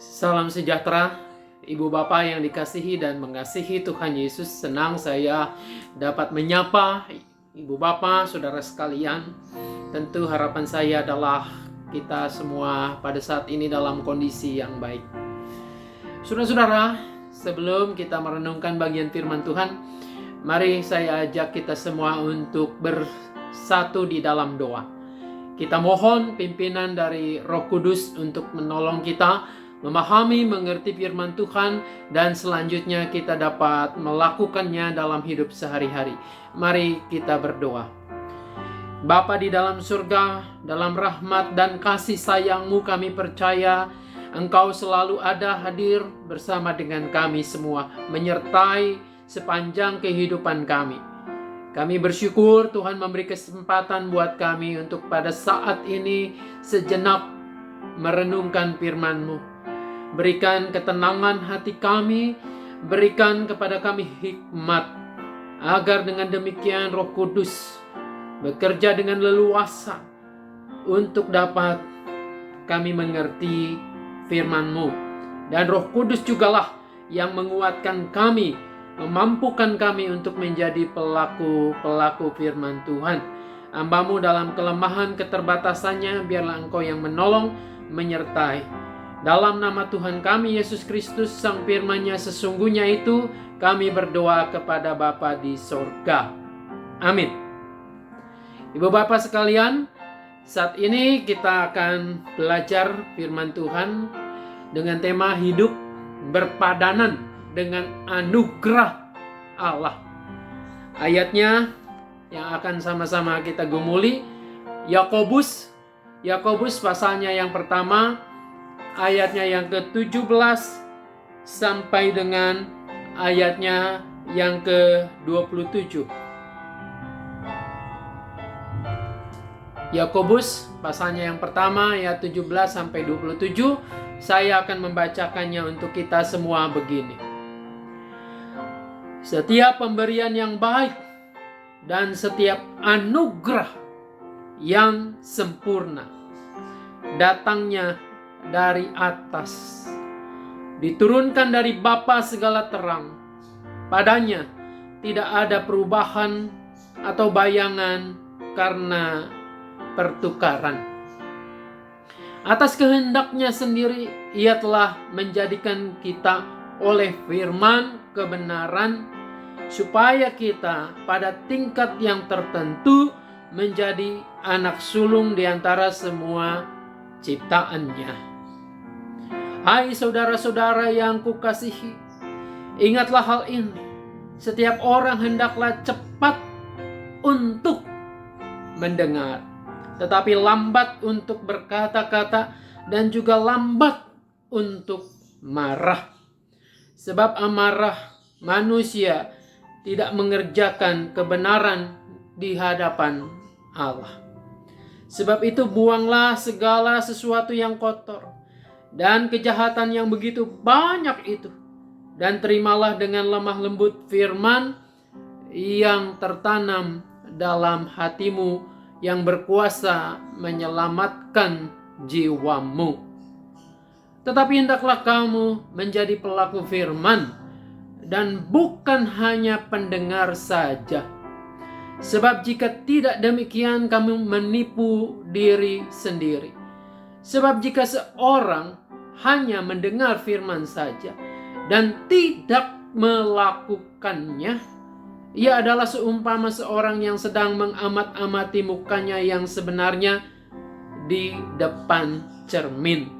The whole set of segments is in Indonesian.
Salam sejahtera, Ibu Bapak yang dikasihi dan mengasihi Tuhan Yesus. Senang saya dapat menyapa Ibu Bapak, saudara sekalian. Tentu harapan saya adalah kita semua pada saat ini dalam kondisi yang baik. Saudara-saudara, sebelum kita merenungkan bagian firman Tuhan, mari saya ajak kita semua untuk bersatu di dalam doa. Kita mohon pimpinan dari Roh Kudus untuk menolong kita memahami, mengerti firman Tuhan, dan selanjutnya kita dapat melakukannya dalam hidup sehari-hari. Mari kita berdoa. Bapa di dalam surga, dalam rahmat dan kasih sayang-Mu kami percaya Engkau selalu ada hadir bersama dengan kami semua, menyertai sepanjang kehidupan kami. Kami bersyukur Tuhan memberi kesempatan buat kami untuk pada saat ini sejenak merenungkan firman-Mu. Berikan ketenangan hati kami, berikan kepada kami hikmat, agar dengan demikian Roh Kudus bekerja dengan leluasa untuk dapat kami mengerti firman-Mu. Dan Roh Kudus jugalah yang menguatkan kami, memampukan kami untuk menjadi pelaku-pelaku firman Tuhan. Hamba-Mu dalam kelemahan keterbatasannya, biarlah Engkau yang menolong, menyertai. Dalam nama Tuhan kami Yesus Kristus, Sang Firman-Nya sesungguhnya itu, kami berdoa kepada Bapa di sorga. Amin. Ibu Bapak sekalian, saat ini kita akan belajar firman Tuhan dengan tema hidup berpadanan dengan anugerah Allah. Ayatnya yang akan sama-sama kita gumuli, Yakobus pasalnya yang pertama, ayatnya yang ke-17 sampai dengan ayatnya yang ke-27. Yakobus pasalnya yang pertama ayat 17 sampai 27. Saya akan membacakannya untuk kita semua begini. Setiap pemberian yang baik dan setiap anugerah yang sempurna datangnya dari atas, diturunkan dari Bapa segala terang. Padanya tidak ada perubahan atau bayangan karena pertukaran. Atas kehendaknya sendiri Ia telah menjadikan kita oleh firman kebenaran, supaya kita pada tingkat yang tertentu menjadi anak sulung di antara semua ciptaannya. Hai saudara-saudara yang kukasihi, ingatlah hal ini. Setiap orang hendaklah cepat untuk mendengar, tetapi lambat untuk berkata-kata, dan juga lambat untuk marah. Sebab amarah manusia tidak mengerjakan kebenaran di hadapan Allah. Sebab itu buanglah segala sesuatu yang kotor dan kejahatan yang begitu banyak itu, dan terimalah dengan lemah lembut firman yang tertanam dalam hatimu, yang berkuasa menyelamatkan jiwamu. Tetapi hendaklah kamu menjadi pelaku firman, dan bukan hanya pendengar saja. Sebab jika tidak demikian, kamu menipu diri sendiri. Sebab jika seorang hanya mendengar firman saja dan tidak melakukannya, ia adalah seumpama seorang yang sedang mengamat-amati mukanya yang sebenarnya di depan cermin.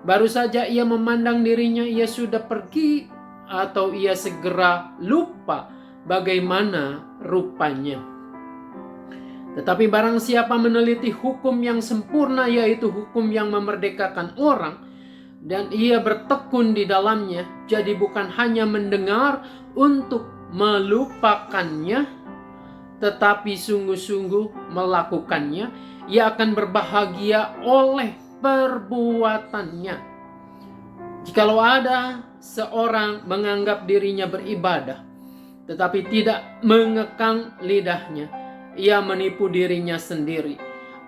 Baru saja ia memandang dirinya, ia sudah pergi, atau ia segera lupa bagaimana rupanya. Tetapi barang siapa meneliti hukum yang sempurna, yaitu hukum yang memerdekakan orang, dan ia bertekun di dalamnya, jadi bukan hanya mendengar untuk melupakannya, tetapi sungguh-sungguh melakukannya, ia akan berbahagia oleh perbuatannya. Jikalau ada seorang menganggap dirinya beribadah, tetapi tidak mengekang lidahnya, ia menipu dirinya sendiri.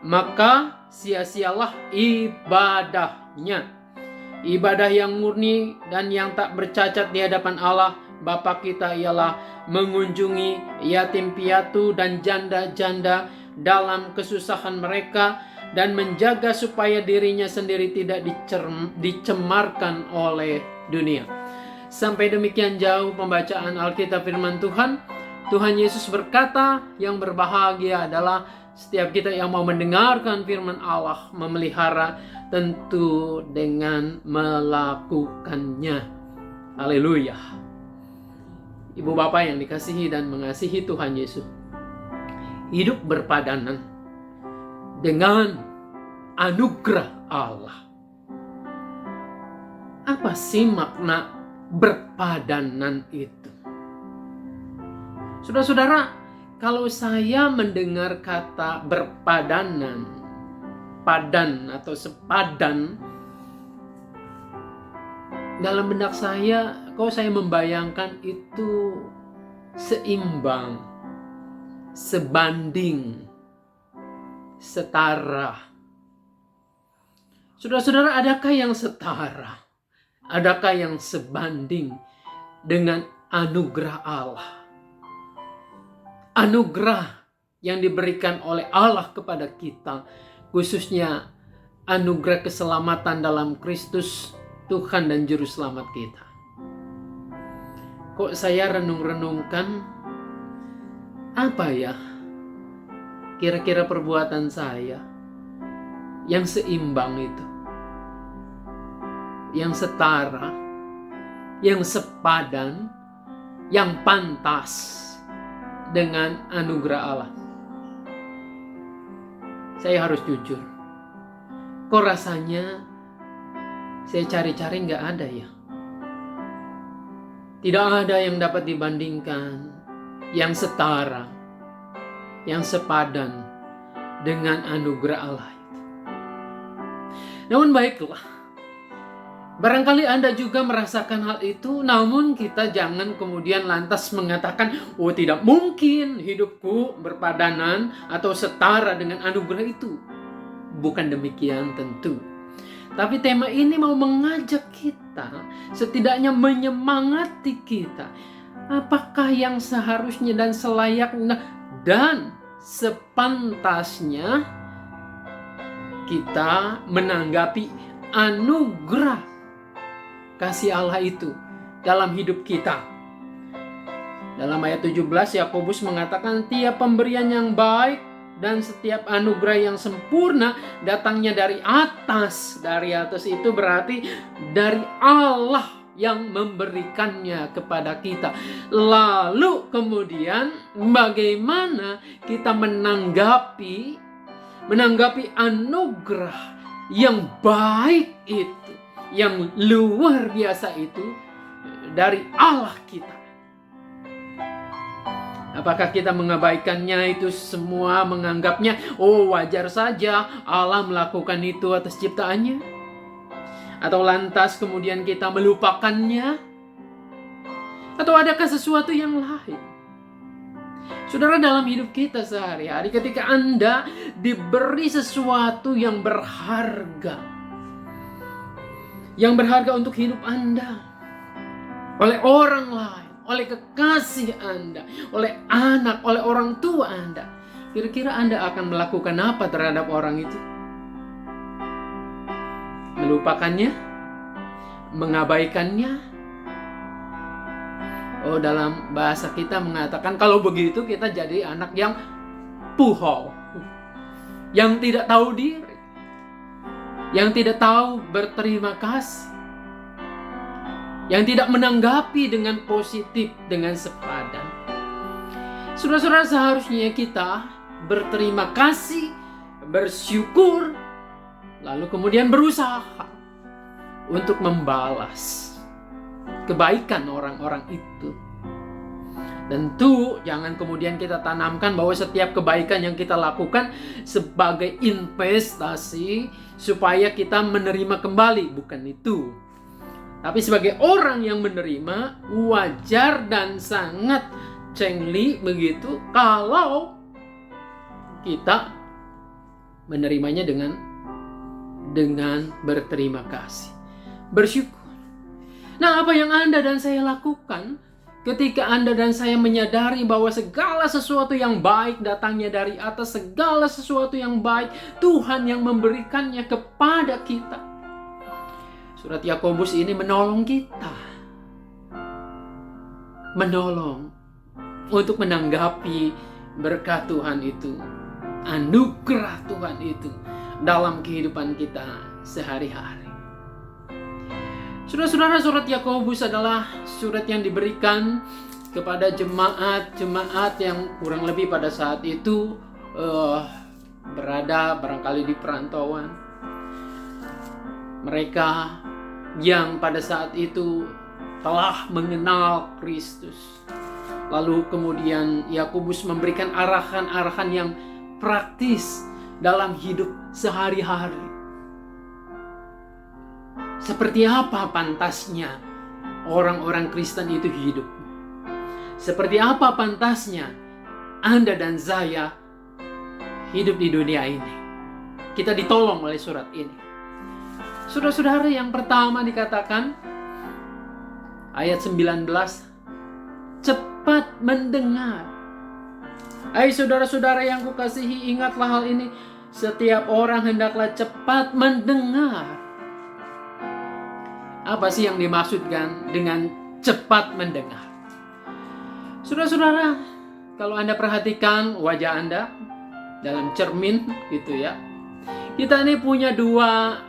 Maka sia-sialah ibadahnya. Ibadah yang murni dan yang tak bercacat di hadapan Allah Bapa kita ialah mengunjungi yatim piatu dan janda-janda dalam kesusahan mereka dan menjaga supaya dirinya sendiri tidak dicemarkan oleh dunia. Sampai demikian jauh pembacaan Alkitab firman Tuhan. Tuhan Yesus berkata, yang berbahagia adalah setiap kita yang mau mendengarkan firman Allah, memelihara, tentu dengan melakukannya. Haleluya. Ibu bapak yang dikasihi dan mengasihi Tuhan Yesus, hidup berpadanan dengan anugerah Allah. Apa sih makna berpadanan itu? Saudara-saudara, kalau saya mendengar kata berpadanan, padan atau sepadan, dalam benak saya, kalau saya membayangkan itu seimbang, sebanding, setara. Saudara-saudara, adakah yang setara? Adakah yang sebanding dengan anugerah Allah? Anugerah yang diberikan oleh Allah kepada kita, khususnya anugerah keselamatan dalam Kristus, Tuhan dan Juru Selamat kita. Kok saya renung-renungkan, apa ya kira-kira perbuatan saya yang seimbang itu, yang setara, yang sepadan, yang pantas dengan anugerah Allah? Saya harus jujur, kok rasanya saya cari-cari nggak ada ya. Tidak ada yang dapat dibandingkan, yang setara, yang sepadan dengan anugerah Allah itu. Namun baiklah, barangkali Anda juga merasakan hal itu, namun kita jangan kemudian lantas mengatakan, oh tidak mungkin hidupku berpadanan atau setara dengan anugerah itu. Bukan demikian tentu. Tapi tema ini mau mengajak kita, setidaknya menyemangati kita. Apakah yang seharusnya dan selayaknya dan sepantasnya kita menanggapi anugerah kasih Allah itu dalam hidup kita. Dalam ayat 17 Yakobus mengatakan, tiap pemberian yang baik dan setiap anugerah yang sempurna datangnya dari atas. Dari atas itu berarti dari Allah yang memberikannya kepada kita. Lalu kemudian bagaimana kita menanggapi anugerah yang baik itu, yang luar biasa itu dari Allah kita? Apakah kita mengabaikannya itu semua, menganggapnya oh wajar saja Allah melakukan itu atas ciptaannya? Atau lantas kemudian kita melupakannya? Atau adakah sesuatu yang lain? Saudara, dalam hidup kita sehari-hari, ketika Anda diberi sesuatu yang berharga untuk hidup Anda oleh orang lain, oleh kekasih Anda, oleh anak, oleh orang tua Anda, kira-kira Anda akan melakukan apa terhadap orang itu? Melupakannya? Mengabaikannya? Oh, dalam bahasa kita mengatakan kalau begitu kita jadi anak yang puhol, yang tidak tahu diri, yang tidak tahu berterima kasih, yang tidak menanggapi dengan positif, dengan sepadan. Saudara-saudara, seharusnya kita berterima kasih, bersyukur, lalu kemudian berusaha untuk membalas kebaikan orang-orang itu. Tentu jangan kemudian kita tanamkan bahwa setiap kebaikan yang kita lakukan sebagai investasi supaya kita menerima kembali. Bukan itu. Tapi sebagai orang yang menerima, wajar dan sangat cengli begitu kalau kita menerimanya dengan berterima kasih. bersyukur. Nah, apa yang Anda dan saya lakukan ketika Anda dan saya menyadari bahwa segala sesuatu yang baik datangnya dari atas, segala sesuatu yang baik Tuhan yang memberikannya kepada kita. Surat Yakobus ini menolong kita, menolong untuk menanggapi berkat Tuhan itu, anugerah Tuhan itu dalam kehidupan kita sehari-hari. Saudara-saudara, surat Yakobus adalah surat yang diberikan kepada jemaat-jemaat yang kurang lebih pada saat itu berada barangkali di perantauan. Mereka yang pada saat itu telah mengenal Kristus. Lalu kemudian Yakobus memberikan arahan-arahan yang praktis dalam hidup sehari-hari. Seperti apa pantasnya orang-orang Kristen itu hidup? Seperti apa pantasnya Anda dan saya hidup di dunia ini? Kita ditolong oleh surat ini. Saudara-saudara, yang pertama dikatakan ayat 19, cepat mendengar. Hai saudara-saudara yang kukasihi, ingatlah hal ini, setiap orang hendaklah cepat mendengar. Apa sih yang dimaksudkan dengan cepat mendengar? Saudara-saudara, kalau Anda perhatikan wajah Anda dalam cermin gitu ya. Kita ini punya dua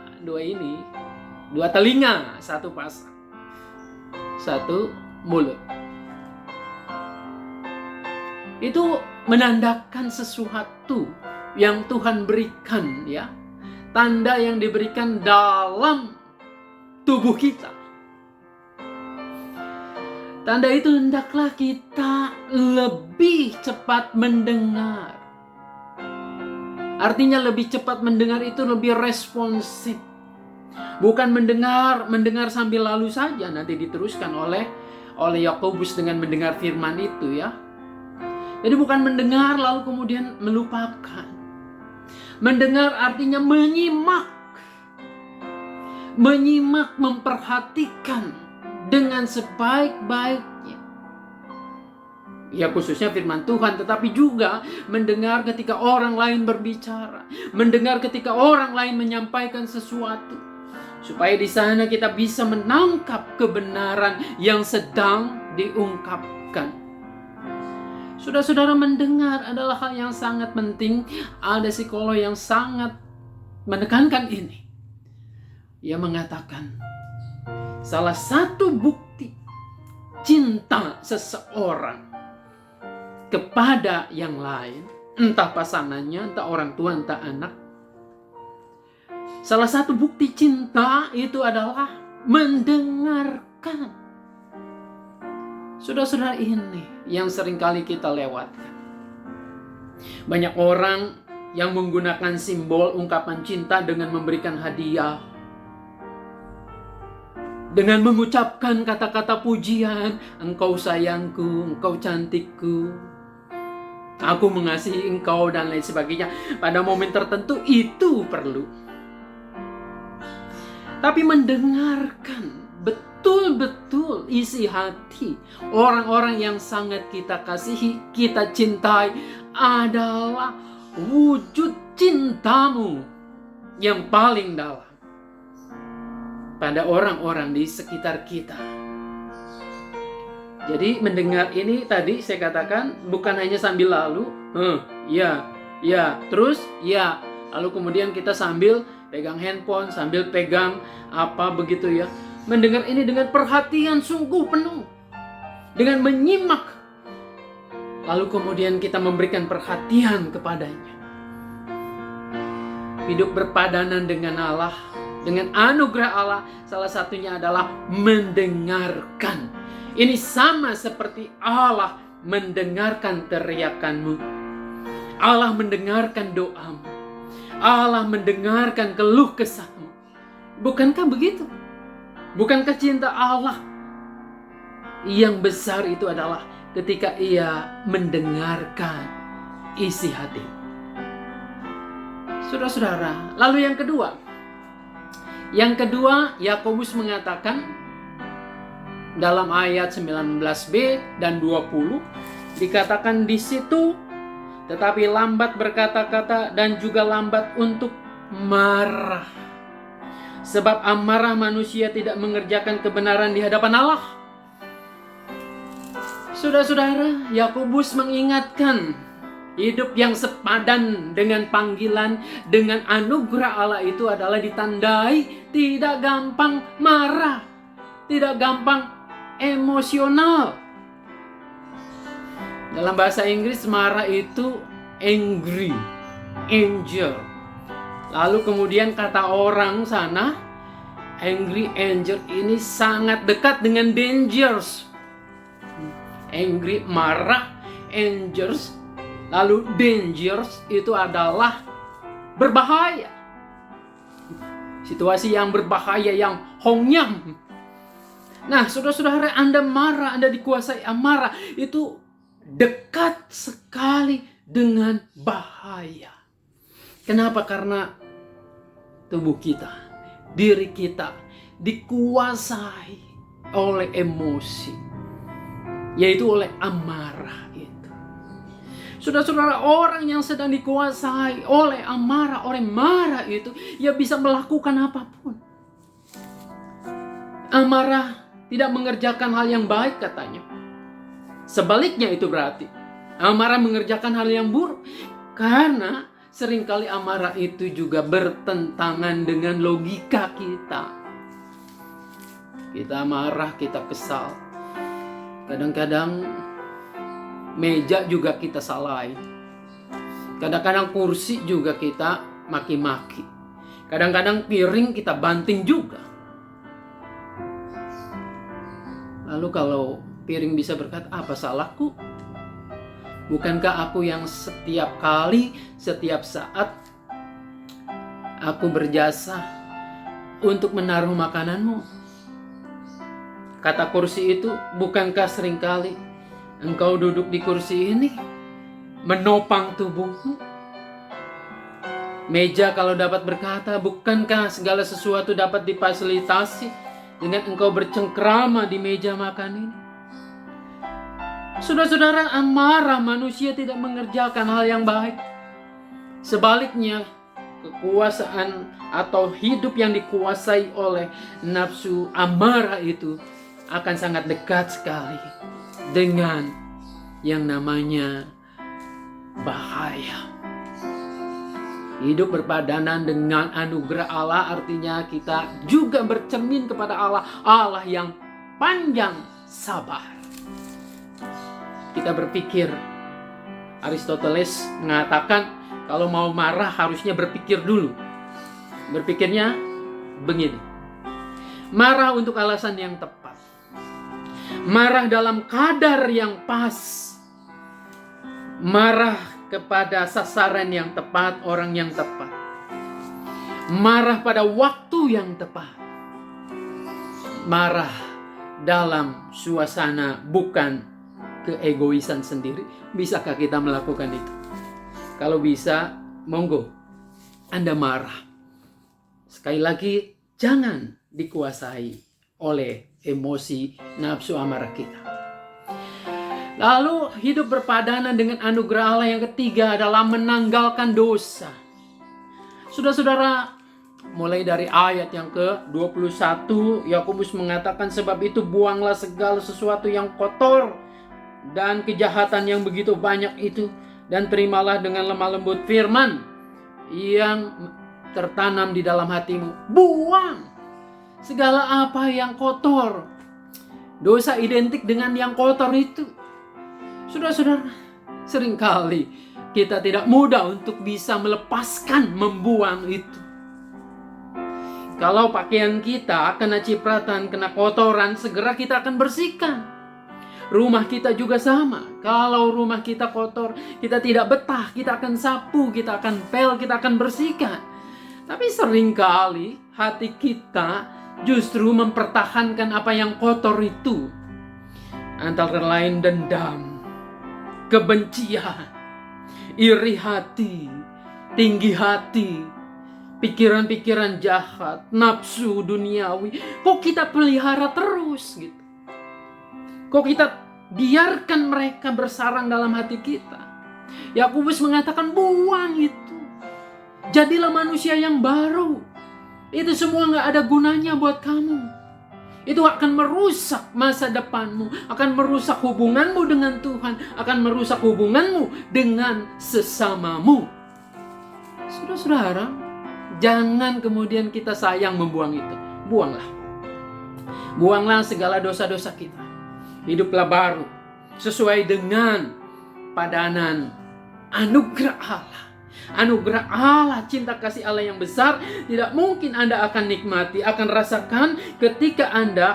telinga, satu pasang, satu mulut. Itu menandakan sesuatu yang Tuhan berikan ya. Tanda yang diberikan dalam tubuh kita. Tanda itu hendaklah kita lebih cepat mendengar. Artinya lebih cepat mendengar itu lebih responsif. Bukan mendengar sambil lalu saja. Nanti diteruskan oleh Yakobus dengan mendengar firman itu ya. Jadi bukan mendengar lalu kemudian melupakan. Mendengar artinya menyimak, memperhatikan dengan sebaik-baiknya. Ya khususnya firman Tuhan, tetapi juga mendengar ketika orang lain berbicara, mendengar ketika orang lain menyampaikan sesuatu, supaya di sana kita bisa menangkap kebenaran yang sedang diungkapkan. Saudara-saudara, mendengar adalah hal yang sangat penting. Ada psikolog yang sangat menekankan ini. Ia mengatakan, salah satu bukti cinta seseorang kepada yang lain, entah pasangannya, entah orang tua, entah anak. Salah satu bukti cinta itu adalah mendengarkan. Saudara-saudara, ini yang seringkali kita lewatkan. Banyak orang yang menggunakan simbol ungkapan cinta dengan memberikan hadiah, dengan mengucapkan kata-kata pujian, engkau sayangku, engkau cantikku, aku mengasihi engkau, dan lain sebagainya. Pada momen tertentu itu perlu. Tapi mendengarkan betul-betul isi hati orang-orang yang sangat kita kasihi, kita cintai, adalah wujud cintamu yang paling dalam pada orang-orang di sekitar kita. Jadi mendengar ini tadi saya katakan bukan hanya sambil lalu, terus lalu kemudian kita sambil pegang handphone, sambil pegang apa begitu ya. Mendengar ini dengan perhatian sungguh penuh, dengan menyimak, lalu kemudian kita memberikan perhatian kepadanya. Hidup berpadanan dengan Allah, dengan anugerah Allah, salah satunya adalah mendengarkan. Ini sama seperti Allah mendengarkan teriakanmu, Allah mendengarkan doamu, Allah mendengarkan keluh kesahmu. Bukankah begitu? Bukankah cinta Allah yang besar itu adalah ketika Ia mendengarkan isi hati? Saudara-saudara, lalu yang kedua, Yang kedua, Yakobus mengatakan dalam ayat 19b dan 20, dikatakan di situ, tetapi lambat berkata-kata dan juga lambat untuk marah. Sebab amarah manusia tidak mengerjakan kebenaran di hadapan Allah. Saudara-saudara, Yakobus mengingatkan hidup yang sepadan dengan panggilan, dengan anugerah Allah itu adalah ditandai tidak gampang marah, tidak gampang emosional. Dalam bahasa Inggris marah itu angry, anger. Lalu kemudian kata orang sana, angry, anger ini sangat dekat dengan dangerous. Angry, marah, angers, lalu dangerous itu adalah berbahaya. Situasi yang berbahaya, yang hongyam. Nah, saudara-saudara, Anda marah, Anda dikuasai amarah, itu dekat sekali dengan bahaya. Kenapa? Karena tubuh kita, diri kita dikuasai oleh emosi, yaitu oleh amarah itu. Saudara-saudara, orang yang sedang dikuasai oleh amarah, oleh marah itu, ia bisa melakukan apapun. Amarah tidak mengerjakan hal yang baik katanya. Sebaliknya itu berarti amarah mengerjakan hal yang buruk. Karena seringkali amarah itu juga bertentangan dengan logika kita. Kita marah, kita kesal. Kadang-kadang meja juga kita salahin. Kadang-kadang kursi juga kita maki-maki. Kadang-kadang piring kita banting juga. Lalu kalau piring bisa berkata, apa salahku? Bukankah aku yang setiap kali, setiap saat aku berjasa untuk menaruh makananmu? Kata kursi itu, bukankah seringkali engkau duduk di kursi ini menopang tubuhmu? Meja kalau dapat berkata, bukankah segala sesuatu dapat difasilitasi dengan engkau bercengkrama di meja makan ini? Saudara-saudara, amarah manusia tidak mengerjakan hal yang baik. Sebaliknya, kekuasaan atau hidup yang dikuasai oleh nafsu amarah itu akan sangat dekat sekali dengan yang namanya bahaya. Hidup berpadanan dengan anugerah Allah artinya kita juga bercermin kepada Allah, Allah yang panjang sabar. Kita berpikir, Aristoteles mengatakan kalau mau marah harusnya berpikir dulu. Berpikirnya begini, marah untuk alasan yang tepat, marah dalam kadar yang pas, marah kepada sasaran yang tepat, orang yang tepat, marah pada waktu yang tepat, marah dalam suasana bukan keegoisan sendiri. Bisakah kita melakukan itu? Kalau bisa, monggo Anda marah. Sekali lagi, jangan dikuasai oleh emosi nafsu amarah kita. Lalu hidup berpadanan dengan anugerah Allah yang ketiga adalah menanggalkan dosa. Saudara-saudara, mulai dari ayat yang ke-21, Yakobus mengatakan, sebab itu buanglah segala sesuatu yang kotor dan kejahatan yang begitu banyak itu, dan terimalah dengan lemah lembut firman yang tertanam di dalam hatimu. Buang segala apa yang kotor. Dosa identik dengan yang kotor itu. Saudara-saudara, seringkali kita tidak mudah untuk bisa melepaskan, membuang itu. Kalau pakaian kita kena cipratan, kena kotoran, segera kita akan bersihkan. Rumah kita juga sama. Kalau rumah kita kotor, kita tidak betah, kita akan sapu, kita akan pel, kita akan bersihkan. Tapi seringkali hati kita justru mempertahankan apa yang kotor itu. Antara lain dendam, kebencian, iri hati, tinggi hati, pikiran-pikiran jahat, nafsu duniawi, kok kita pelihara terus gitu? Kok kita biarkan mereka bersarang dalam hati kita? Yakobus mengatakan buang itu. Jadilah manusia yang baru. Itu semua gak ada gunanya buat kamu. Itu akan merusak masa depanmu, akan merusak hubunganmu dengan Tuhan, akan merusak hubunganmu dengan sesamamu. Saudara-saudara, jangan kemudian kita sayang membuang itu. Buanglah. Buanglah segala dosa-dosa kita. Hiduplah baru sesuai dengan padanan anugerah Allah. Anugerah Allah, cinta kasih Allah yang besar tidak mungkin Anda akan nikmati, akan rasakan ketika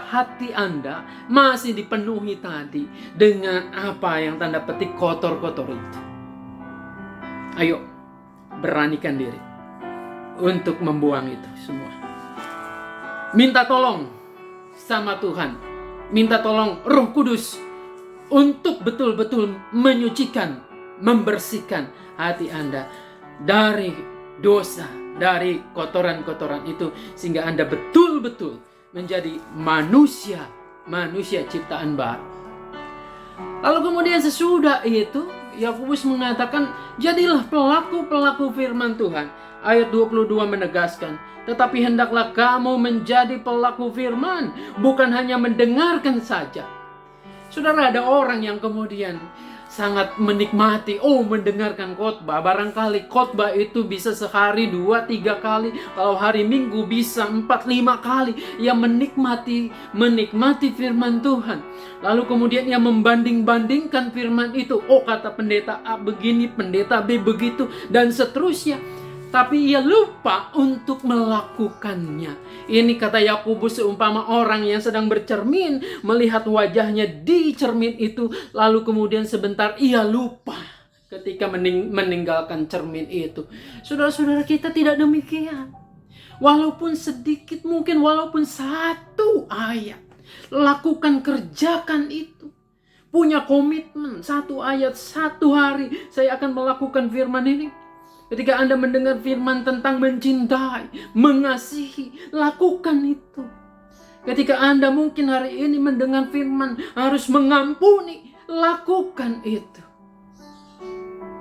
hati Anda masih dipenuhi tadi dengan apa yang tanda petik kotor-kotor itu. Ayo, beranikan diri untuk membuang itu semua. Minta tolong sama Tuhan, minta tolong Roh Kudus untuk betul-betul menyucikan, membersihkan hati Anda dari dosa, dari kotoran-kotoran itu, sehingga Anda betul-betul menjadi manusia ciptaan baru. Lalu kemudian sesudah itu Yakobus mengatakan, jadilah pelaku-pelaku firman Tuhan. Ayat 22 menegaskan, tetapi hendaklah kamu menjadi pelaku firman, bukan hanya mendengarkan saja. Saudara, ada orang yang kemudian sangat menikmati, mendengarkan khotbah. Barangkali khotbah itu bisa sehari 2-3 kali, kalau hari Minggu bisa 4-5 kali. Ia menikmati firman Tuhan. Lalu kemudian ia membanding-bandingkan firman itu. Kata pendeta A begini, pendeta B begitu, dan seterusnya. Tapi ia lupa untuk melakukannya. Ini kata Yakobus seumpama orang yang sedang bercermin, melihat wajahnya di cermin itu, lalu kemudian sebentar ia lupa ketika meninggalkan cermin itu. Saudara-saudara, kita tidak demikian. Walaupun sedikit, mungkin walaupun 1 ayat, lakukan, kerjakan itu. Punya komitmen 1 ayat, 1 hari saya akan melakukan firman ini. Ketika Anda mendengar firman tentang mencintai, mengasihi, lakukan itu. Ketika Anda mungkin hari ini mendengar firman harus mengampuni, lakukan itu.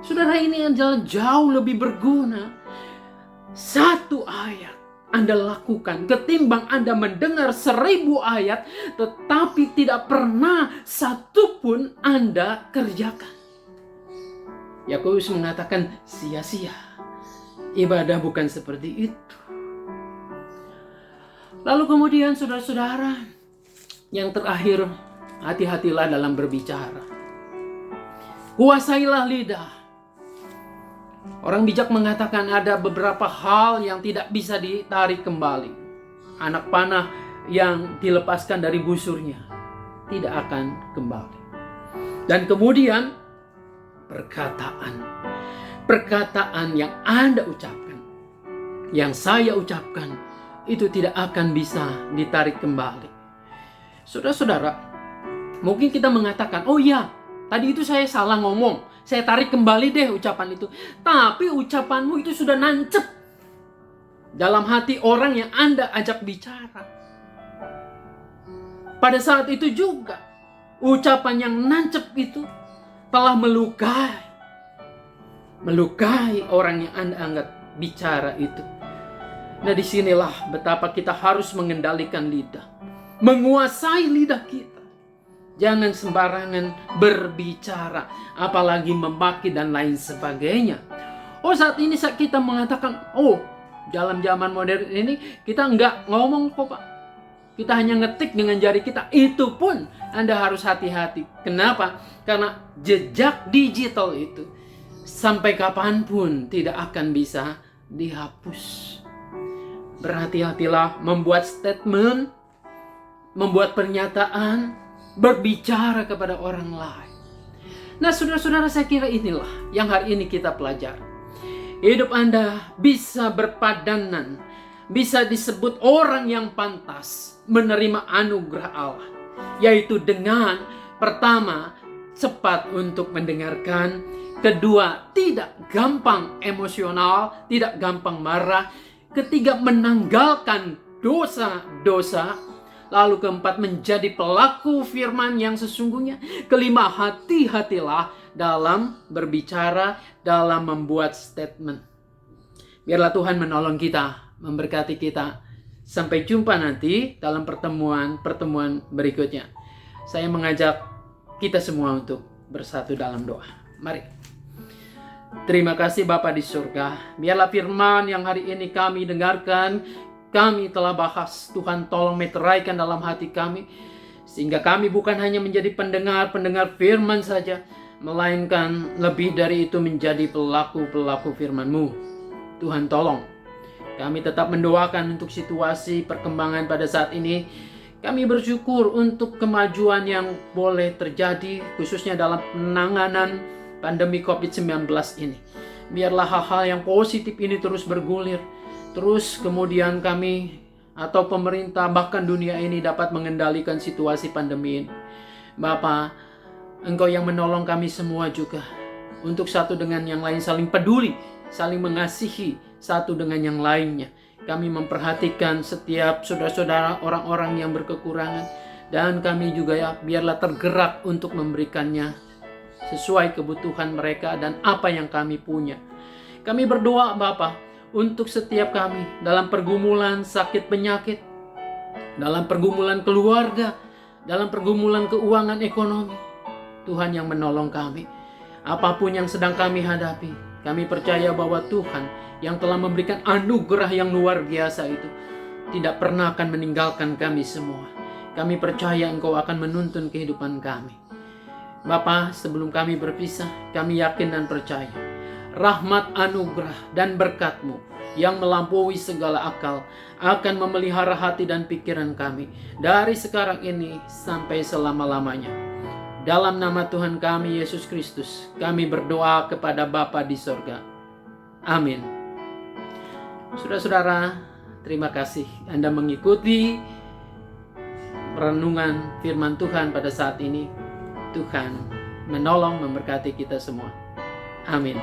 Saudara, ini adalah jauh lebih berguna. 1 ayat Anda lakukan ketimbang Anda mendengar 1000 ayat tetapi tidak pernah 1 pun Anda kerjakan. Yakobus mengatakan sia-sia. Ibadah bukan seperti itu. Lalu kemudian saudara-saudara, yang terakhir, hati-hatilah dalam berbicara. Kuasailah lidah. Orang bijak mengatakan ada beberapa hal yang tidak bisa ditarik kembali. Anak panah yang dilepaskan dari busurnya tidak akan kembali. Dan kemudian perkataan yang Anda ucapkan, yang saya ucapkan, itu tidak akan bisa ditarik kembali. Saudara-saudara, mungkin kita mengatakan, oh iya, tadi itu saya salah ngomong, saya tarik kembali deh ucapan itu. Tapi ucapanmu itu sudah nancep dalam hati orang yang Anda ajak bicara. Pada saat itu juga, ucapan yang nancep itu telah melukai orang yang Anda anggap bicara itu. Nah, disinilah betapa kita harus mengendalikan lidah, menguasai lidah kita. Jangan sembarangan berbicara, apalagi memaki dan lain sebagainya. Saat ini kita mengatakan, dalam zaman modern ini kita nggak ngomong kok Pak. Kita hanya ngetik dengan jari kita. Itu pun Anda harus hati-hati. Kenapa? Karena jejak digital itu sampai kapanpun tidak akan bisa dihapus. Berhati-hatilah membuat statement, membuat pernyataan, berbicara kepada orang lain. Nah, saudara-saudara, saya kira inilah yang hari ini kita pelajari. Hidup Anda bisa berpadanan, bisa disebut orang yang pantas menerima anugerah Allah, yaitu dengan pertama, cepat untuk mendengarkan, kedua, tidak gampang emosional, tidak gampang marah, Ketiga, menanggalkan dosa-dosa. Lalu keempat, menjadi pelaku firman yang sesungguhnya. Kelima, hati-hatilah dalam berbicara, dalam membuat statement. Biarlah Tuhan menolong kita, memberkati kita. Sampai jumpa nanti dalam pertemuan berikutnya. Saya mengajak kita semua untuk bersatu dalam doa. Mari. Terima kasih Bapa di surga. Biarlah firman yang hari ini kami dengarkan, kami telah bahas. Tuhan tolong meteraikan dalam hati kami. Sehingga kami bukan hanya menjadi pendengar firman saja, melainkan lebih dari itu menjadi pelaku-pelaku firman-Mu. Tuhan tolong. Kami tetap mendoakan untuk situasi perkembangan pada saat ini. Kami bersyukur untuk kemajuan yang boleh terjadi, khususnya dalam penanganan pandemi COVID-19 ini. Biarlah hal-hal yang positif ini terus bergulir. Terus kemudian kami atau pemerintah bahkan dunia ini dapat mengendalikan situasi pandemi ini. Bapa, Engkau yang menolong kami semua juga. Untuk satu dengan yang lain saling peduli, saling mengasihi satu dengan yang lainnya. Kami memperhatikan setiap saudara-saudara orang-orang yang berkekurangan. Dan kami juga biarlah tergerak untuk memberikannya sesuai kebutuhan mereka dan apa yang kami punya. Kami berdoa Bapa untuk setiap kami dalam pergumulan sakit penyakit, dalam pergumulan keluarga, dalam pergumulan keuangan ekonomi. Tuhan yang menolong kami. Apapun yang sedang kami hadapi, kami percaya bahwa Tuhan yang telah memberikan anugerah yang luar biasa itu tidak pernah akan meninggalkan kami semua. Kami percaya Engkau akan menuntun kehidupan kami. Bapa, sebelum kami berpisah, kami yakin dan percaya rahmat, anugerah, dan berkat-Mu yang melampaui segala akal akan memelihara hati dan pikiran kami dari sekarang ini sampai selama-lamanya. Dalam nama Tuhan kami Yesus Kristus, kami berdoa kepada Bapa di sorga. Amin. Saudara-saudara, terima kasih Anda mengikuti renungan firman Tuhan pada saat ini. Tuhan menolong, memberkati kita semua. Amin.